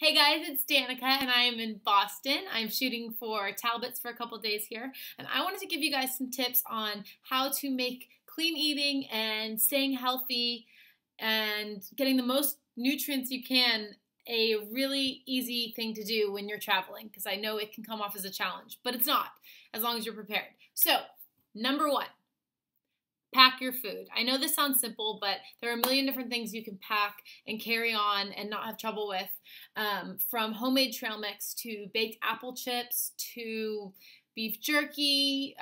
Hey guys, it's Danika and I am in Boston. I'm shooting for Talbot's for a couple days here, and I wanted to give you guys some tips on how to make clean eating and staying healthy and getting the most nutrients you can a really easy thing to do when you're traveling, because I know it can come off as a challenge, but it's not, as long as you're prepared. So, number one, pack your food. I know this sounds simple, but there are a million different things you can pack and carry on and not have trouble with, from homemade trail mix to baked apple chips to beef jerky,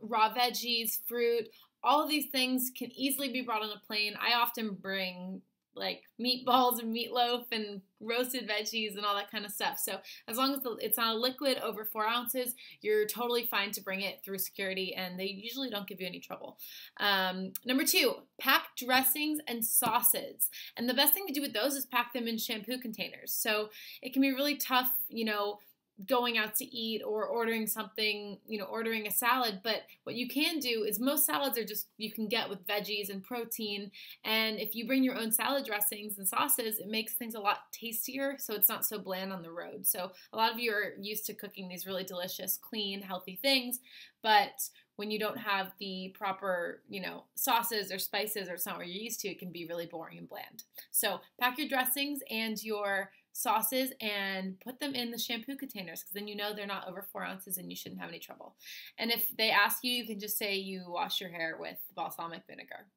raw veggies, fruit. All of these things can easily be brought on a plane. I often bring like meatballs and meatloaf and roasted veggies and all that kind of stuff. So as long as it's not a liquid over 4 ounces, you're totally fine to bring it through security, and they usually don't give you any trouble. Number two, pack dressings and sauces. And the best thing to do with those is pack them in shampoo containers. So it can be really tough, going out to eat or ordering something, ordering a salad. But what you can do is most salads are just, you can get with veggies and protein. And if you bring your own salad dressings and sauces, it makes things a lot tastier. So it's not so bland on the road. So a lot of you are used to cooking these really delicious, clean, healthy things. But when you don't have the proper, sauces or spices, or it's not what you're used to, it can be really boring and bland. So pack your dressings and your sauces and put them in the shampoo containers, because then they're not over 4 ounces and you shouldn't have any trouble. And if they ask you, you can just say you wash your hair with balsamic vinegar.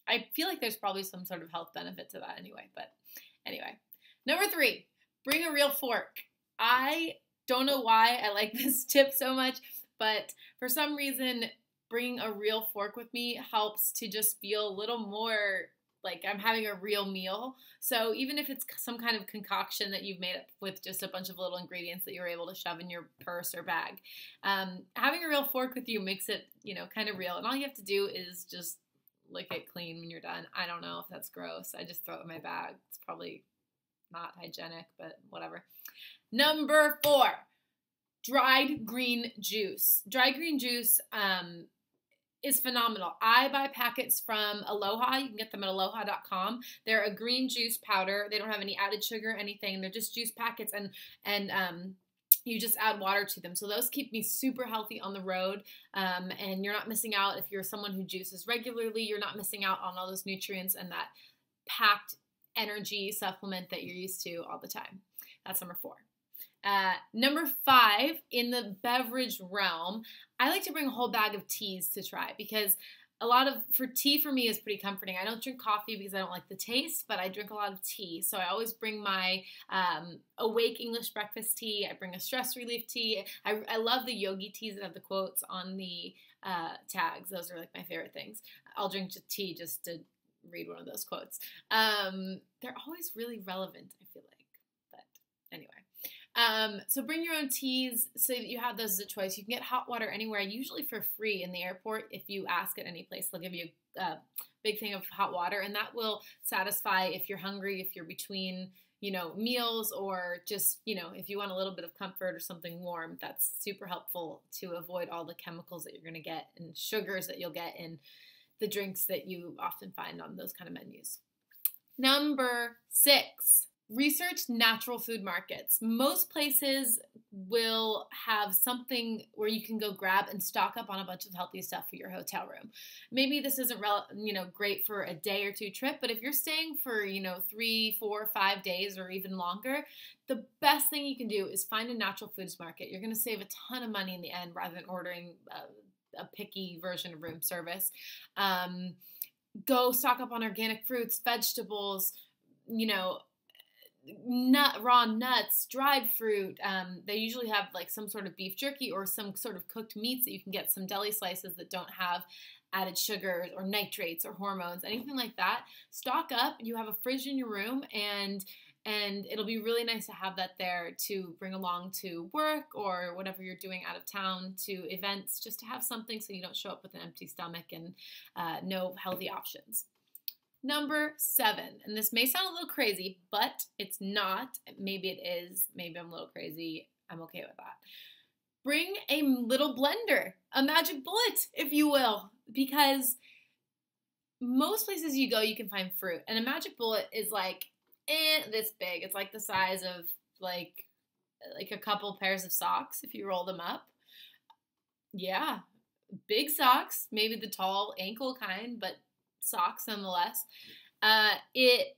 I feel like there's probably some sort of health benefit to that anyway, but anyway. Number three, bring a real fork. I don't know why I like this tip so much, but for some reason, bringing a real fork with me helps to just feel a little more like I'm having a real meal. So even if it's some kind of concoction that you've made up with just a bunch of little ingredients that you're able to shove in your purse or bag, having a real fork with you makes it, kind of real. And all you have to do is just lick it clean when you're done. I don't know if that's gross. I just throw it in my bag. It's probably not hygienic, but whatever. Number four, dried green juice. Dried green juice, is phenomenal. I buy packets from Aloha. You can get them at aloha.com. They're a green juice powder. They don't have any added sugar or anything. They're just juice packets, and you just add water to them. So those keep me super healthy on the road, and you're not missing out. If you're someone who juices regularly, you're not missing out on all those nutrients and that packed energy supplement that you're used to all the time. That's number four. Number five, in the beverage realm, I like to bring a whole bag of teas to try, because tea for me is pretty comforting. I don't drink coffee because I don't like the taste, but I drink a lot of tea. So I always bring my Awake English breakfast tea. I bring a stress relief tea. I love the yogi teas that have the quotes on the tags. Those are like my favorite things. I'll drink tea just to read one of those quotes. They're always really relevant, I feel like. But anyway. So bring your own teas so that you have those as a choice. You can get hot water anywhere, usually for free in the airport. If you ask at any place, they'll give you a big thing of hot water, and that will satisfy if you're hungry, if you're between, meals, or just, if you want a little bit of comfort or something warm. That's super helpful to avoid all the chemicals that you're going to get and sugars that you'll get in the drinks that you often find on those kind of menus. Number six, research natural food markets. Most places will have something where you can go grab and stock up on a bunch of healthy stuff for your hotel room. Maybe this isn't great for a day or two trip, but if you're staying for 3, 4, 5 days or even longer, the best thing you can do is find a natural foods market. You're going to save a ton of money in the end rather than ordering a picky version of room service. Go stock up on organic fruits, vegetables, raw nuts, dried fruit. They usually have like some sort of beef jerky or some sort of cooked meats that you can get, some deli slices that don't have added sugars or nitrates or hormones, anything like that. Stock up. You have a fridge in your room, and it'll be really nice to have that there to bring along to work or whatever you're doing out of town, to events, just to have something so you don't show up with an empty stomach and no healthy options. Number seven, and this may sound a little crazy, but it's not. Maybe it is. Maybe I'm a little crazy. I'm okay with that. Bring a little blender, a magic bullet, if you will, because most places you go, you can find fruit, and a magic bullet is like this big. It's like the size of like a couple pairs of socks if you roll them up. Yeah, big socks, maybe the tall ankle kind, but socks nonetheless. It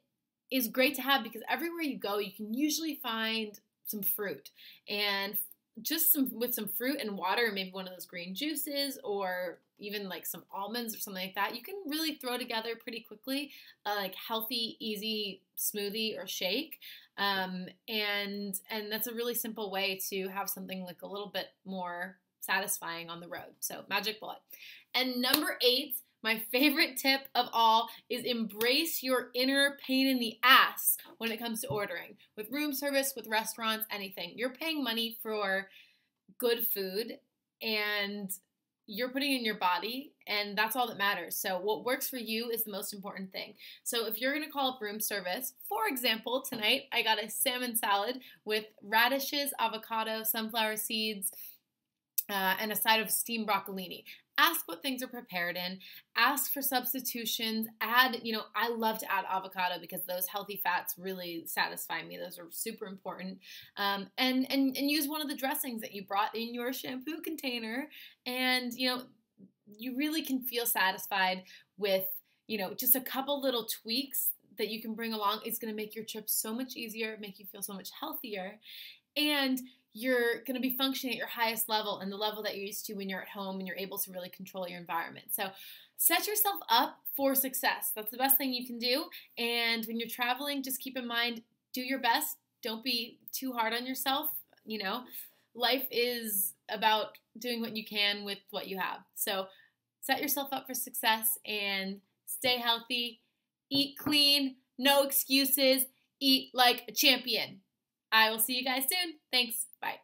is great to have because everywhere you go, you can usually find some fruit, and just with some fruit and water, maybe one of those green juices, or even like some almonds or something like that, you can really throw together pretty quickly like healthy, easy smoothie or shake. And that's a really simple way to have something like a little bit more satisfying on the road. So magic bullet. And number 8, my favorite tip of all, is embrace your inner pain in the ass when it comes to ordering. With room service, with restaurants, anything. You're paying money for good food and you're putting it in your body, and that's all that matters. So what works for you is the most important thing. So if you're going to call up room service, for example, tonight I got a salmon salad with radishes, avocado, sunflower seeds, and a side of steamed broccolini. Ask what things are prepared in. Ask for substitutions. Add, I love to add avocado because those healthy fats really satisfy me. Those are super important. And use one of the dressings that you brought in your shampoo container. And, you really can feel satisfied with, just a couple little tweaks that you can bring along. It's going to make your trip so much easier, make you feel so much healthier. And you're going to be functioning at your highest level and the level that you're used to when you're at home and you're able to really control your environment. So set yourself up for success. That's the best thing you can do. And when you're traveling, just keep in mind, do your best. Don't be too hard on yourself. Life is about doing what you can with what you have. So set yourself up for success and stay healthy, eat clean, no excuses, eat like a champion. I will see you guys soon. Thanks. Bye.